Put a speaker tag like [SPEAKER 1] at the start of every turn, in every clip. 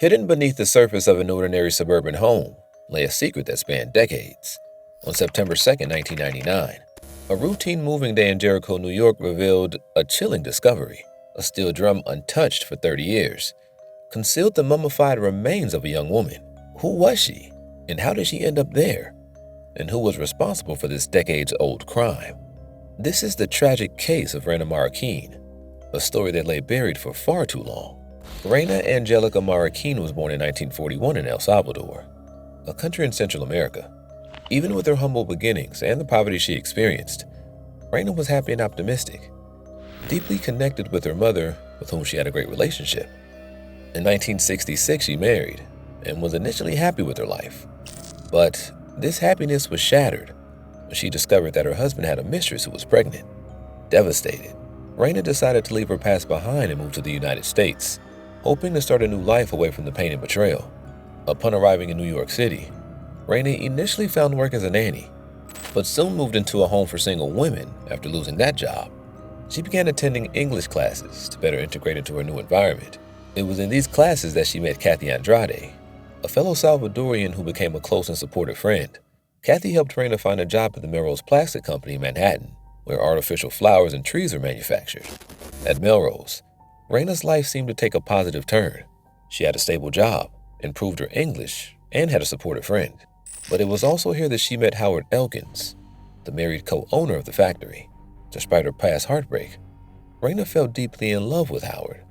[SPEAKER 1] Hidden beneath the surface of an ordinary suburban home lay a secret that spanned decades. On September 2nd, 1999, a routine moving day in Jericho, New York revealed a chilling discovery. A steel drum untouched for 30 years concealed the mummified remains of a young woman. Who was she? And how did she end up there? And who was responsible for this decades-old crime? This is the tragic case of Reyna Marroquin, a story that lay buried for far too long. Reyna Angelica Marroquin was born in 1941 in El Salvador, a country in Central America. Even with her humble beginnings and the poverty she experienced, Reyna was happy and optimistic, deeply connected with her mother, with whom she had a great relationship. In 1966, she married and was initially happy with her life. But this happiness was shattered when she discovered that her husband had a mistress who was pregnant. Devastated, Reyna decided to leave her past behind and move to the United States, hoping to start a new life away from the pain and betrayal. Upon arriving in New York City, Reyna initially found work as a nanny, but soon moved into a home for single women after losing that job. She began attending English classes to better integrate into her new environment. It was in these classes that she met Kathy Andrade, a fellow Salvadorian who became a close and supportive friend. Kathy helped Reyna find a job at the Melrose Plastic Company in Manhattan, where artificial flowers and trees were manufactured. At Melrose, Reyna's life seemed to take a positive turn. She had a stable job, improved her English, and had a supportive friend. But it was also here that she met Howard Elkins, the married co-owner of the factory. Despite her past heartbreak, Reyna fell deeply in love with Howard,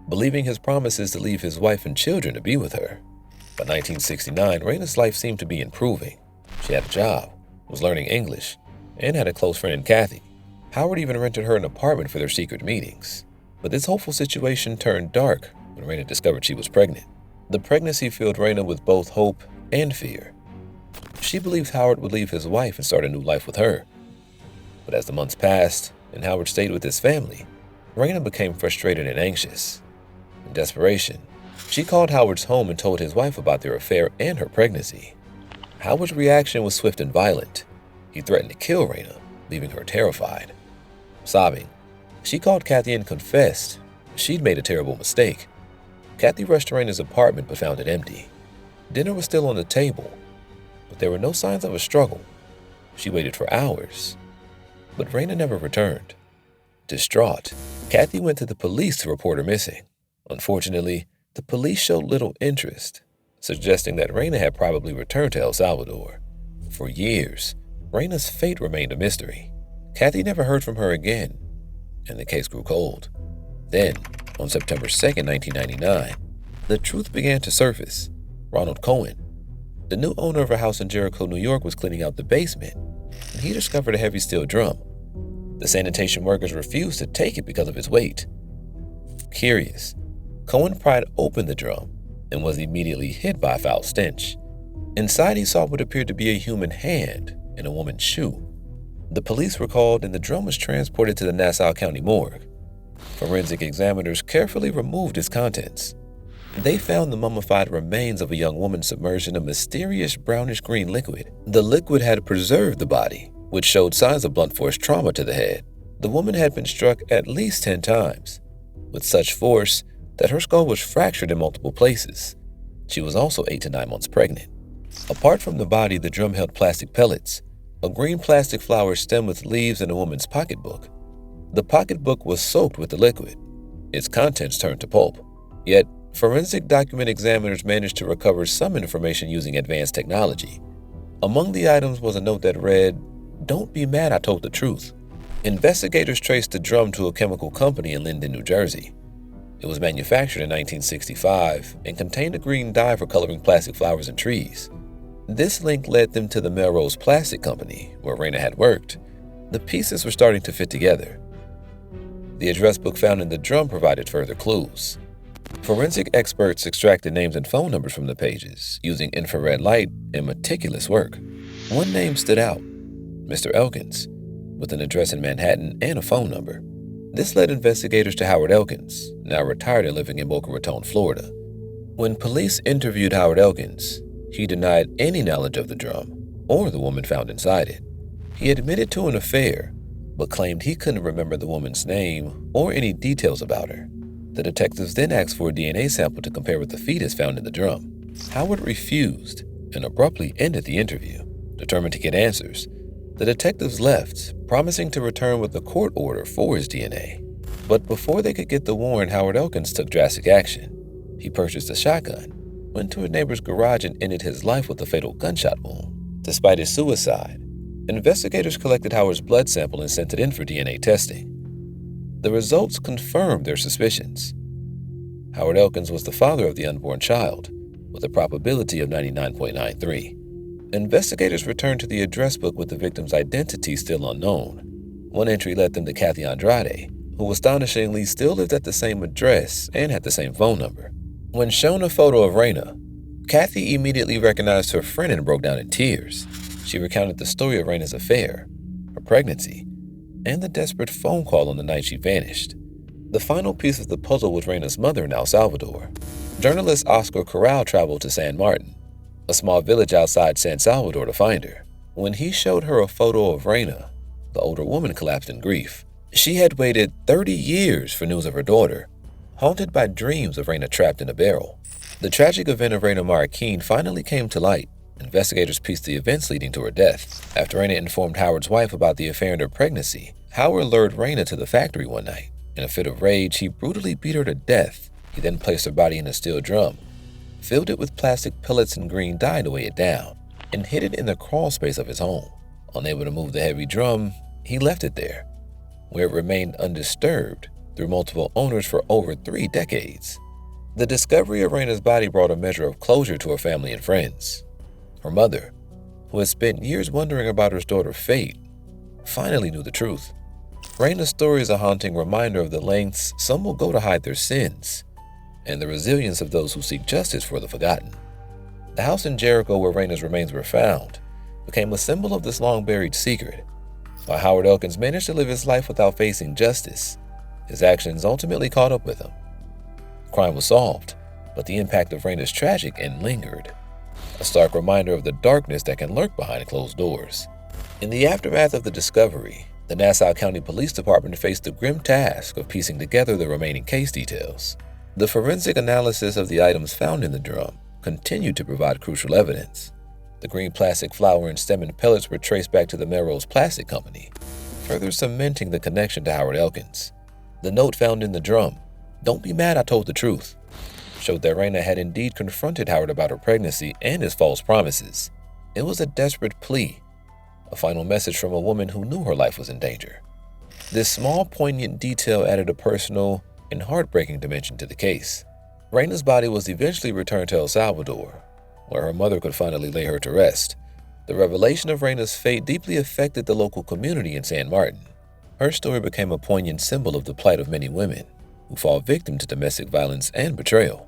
[SPEAKER 1] believing his promises to leave his wife and children to be with her. By 1969, Reyna's life seemed to be improving. She had a job, was learning English, and had a close friend in Kathy. Howard even rented her an apartment for their secret meetings. But this hopeful situation turned dark when Reyna discovered she was pregnant. The pregnancy filled Reyna with both hope and fear. She believed Howard would leave his wife and start a new life with her. But as the months passed and Howard stayed with his family, Reyna became frustrated and anxious. In desperation, she called Howard's home and told his wife about their affair and her pregnancy. Howard's reaction was swift and violent. He threatened to kill Reyna, leaving her terrified. Sobbing, she called Kathy and confessed she'd made a terrible mistake. Kathy rushed to Reyna's apartment but found it empty. Dinner was still on the table, but there were no signs of a struggle. She waited for hours, but Reyna never returned. Distraught, Kathy went to the police to report her missing. Unfortunately, the police showed little interest, suggesting that Reyna had probably returned to El Salvador. For years, Reyna's fate remained a mystery. Kathy never heard from her again, and the case grew cold. Then, on September 2nd, 1999, the truth began to surface. Ronald Cohen, the new owner of a house in Jericho, New York, was cleaning out the basement, and he discovered a heavy steel drum. The sanitation workers refused to take it because of its weight. Curious, Cohen pried open the drum and was immediately hit by a foul stench. Inside, he saw what appeared to be a human hand and a woman's shoe. The police were called and the drum was transported to the Nassau County morgue. Forensic examiners carefully removed its contents. They found the mummified remains of a young woman submerged in a mysterious brownish-green liquid. The liquid had preserved the body, which showed signs of blunt force trauma to the head. The woman had been struck at least 10 times, with such force that her skull was fractured in multiple places. She was also 8 to 9 months pregnant. Apart from the body, the drum held plastic pellets, a green plastic flower stem with leaves, and a woman's pocketbook. The pocketbook was soaked with the liquid. Its contents turned to pulp. Yet, forensic document examiners managed to recover some information using advanced technology. Among the items was a note that read, "Don't be mad I told the truth." Investigators traced the drum to a chemical company in Linden, New Jersey. It was manufactured in 1965 and contained a green dye for coloring plastic flowers and trees. This link led them to the Melrose Plastic Company, where Reyna had worked. The pieces were starting to fit together. The address book found in the drum provided further clues. Forensic experts extracted names and phone numbers from the pages using infrared light and meticulous work. One name stood out, Mr. Elkins, with an address in Manhattan and a phone number. This led investigators to Howard Elkins, now retired and living in Boca Raton, Florida. When police interviewed Howard Elkins, he denied any knowledge of the drum or the woman found inside it. He admitted to an affair, but claimed he couldn't remember the woman's name or any details about her. The detectives then asked for a DNA sample to compare with the fetus found in the drum. Howard refused and abruptly ended the interview. Determined to get answers, the detectives left, promising to return with a court order for his DNA. But before they could get the warrant, Howard Elkins took drastic action. He purchased a shotgun, went to a neighbor's garage, and ended his life with a fatal gunshot wound. Despite his suicide, investigators collected Howard's blood sample and sent it in for DNA testing. The results confirmed their suspicions. Howard Elkins was the father of the unborn child, with a probability of 99.93. Investigators returned to the address book with the victim's identity still unknown. One entry led them to Kathy Andrade, who astonishingly still lived at the same address and had the same phone number. When shown a photo of Reyna, Kathy immediately recognized her friend and broke down in tears. She recounted the story of Reyna's affair, her pregnancy, and the desperate phone call on the night she vanished. The final piece of the puzzle was Reyna's mother in El Salvador. Journalist Oscar Corral traveled to San Martin, a small village outside San Salvador, to find her. When he showed her a photo of Reyna, the older woman collapsed in grief. She had waited 30 years for news of her daughter, haunted by dreams of Reyna trapped in a barrel. The tragic event of Reyna Marroquin finally came to light. Investigators pieced the events leading to her death. After Reyna informed Howard's wife about the affair and her pregnancy, Howard lured Reyna to the factory one night. In a fit of rage, he brutally beat her to death. He then placed her body in a steel drum, filled it with plastic pellets and green dye to weigh it down, and hid it in the crawl space of his home. Unable to move the heavy drum, he left it there, where it remained undisturbed through multiple owners for over 3 decades. The discovery of Reyna's body brought a measure of closure to her family and friends. Her mother, who had spent years wondering about her daughter's fate, finally knew the truth. Reyna's story is a haunting reminder of the lengths some will go to hide their sins, and the resilience of those who seek justice for the forgotten. The house in Jericho where Reyna's remains were found became a symbol of this long-buried secret. While Howard Elkins managed to live his life without facing justice, his actions ultimately caught up with him. The crime was solved, but the impact of Reyna is tragic and lingered, a stark reminder of the darkness that can lurk behind closed doors. In the aftermath of the discovery, the Nassau County Police Department faced the grim task of piecing together the remaining case details. The forensic analysis of the items found in the drum continued to provide crucial evidence. The green plastic flower and stem and pellets were traced back to the Melrose Plastic Company, further cementing the connection to Howard Elkins. The note found in the drum, "Don't be mad I told the truth," showed that Reyna had indeed confronted Howard about her pregnancy and his false promises. It was a desperate plea, a final message from a woman who knew her life was in danger. This small, poignant detail added a personal and heartbreaking dimension to the case. Reyna's body was eventually returned to El Salvador, where her mother could finally lay her to rest. The revelation of Reyna's fate deeply affected the local community in San Martin. Her story became a poignant symbol of the plight of many women who fall victim to domestic violence and betrayal.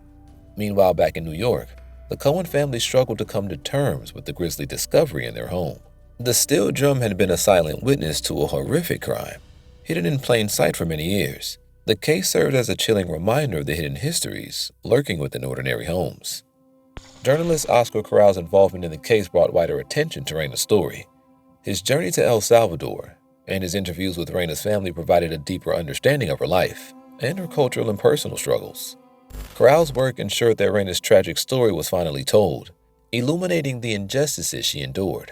[SPEAKER 1] Meanwhile, back in New York, the Cohen family struggled to come to terms with the grisly discovery in their home. The steel drum had been a silent witness to a horrific crime, hidden in plain sight for many years. The case served as a chilling reminder of the hidden histories lurking within ordinary homes. Journalist Oscar Corral's involvement in the case brought wider attention to Reyna's story. His journey to El Salvador and his interviews with Reyna's family provided a deeper understanding of her life and her cultural and personal struggles. Corral's work ensured that Reyna's tragic story was finally told, illuminating the injustices she endured.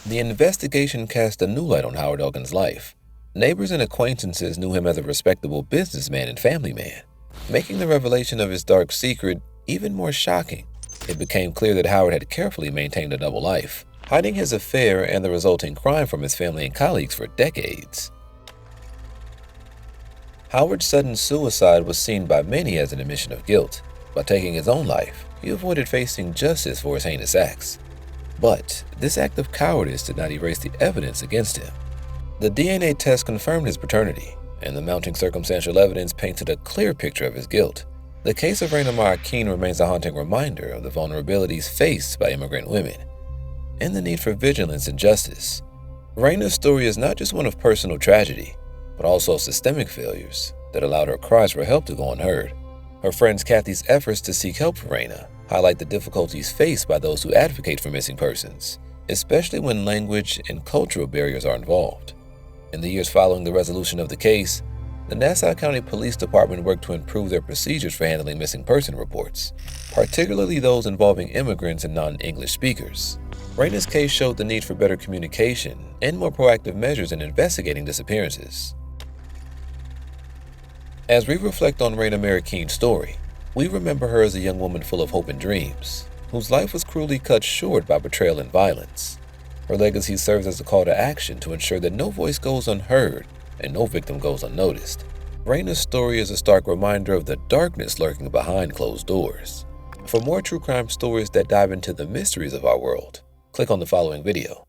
[SPEAKER 1] The investigation cast a new light on Howard Elkins' life. Neighbors and acquaintances knew him as a respectable businessman and family man, making the revelation of his dark secret even more shocking. It became clear that Howard had carefully maintained a double life, hiding his affair and the resulting crime from his family and colleagues for decades. Howard's sudden suicide was seen by many as an admission of guilt. By taking his own life, he avoided facing justice for his heinous acts. But this act of cowardice did not erase the evidence against him. The DNA test confirmed his paternity, and the mounting circumstantial evidence painted a clear picture of his guilt. The case of Reyna Marroquin remains a haunting reminder of the vulnerabilities faced by immigrant women and the need for vigilance and justice. Reyna's story is not just one of personal tragedy, but also systemic failures that allowed her cries for help to go unheard. Her friend Kathy's efforts to seek help for Reyna highlight the difficulties faced by those who advocate for missing persons, especially when language and cultural barriers are involved. In the years following the resolution of the case, The Nassau County Police Department worked to improve their procedures for handling missing person reports, particularly those involving immigrants and non-English speakers. Reyna's case showed the need for better communication and more proactive measures in investigating disappearances. As we reflect on Reyna Marroquin's story, we remember her as a young woman full of hope and dreams, whose life was cruelly cut short by betrayal and violence. Her legacy serves as a call to action to ensure that no voice goes unheard and no victim goes unnoticed. Reyna's story is a stark reminder of the darkness lurking behind closed doors. For more true crime stories that dive into the mysteries of our world, click on the following video.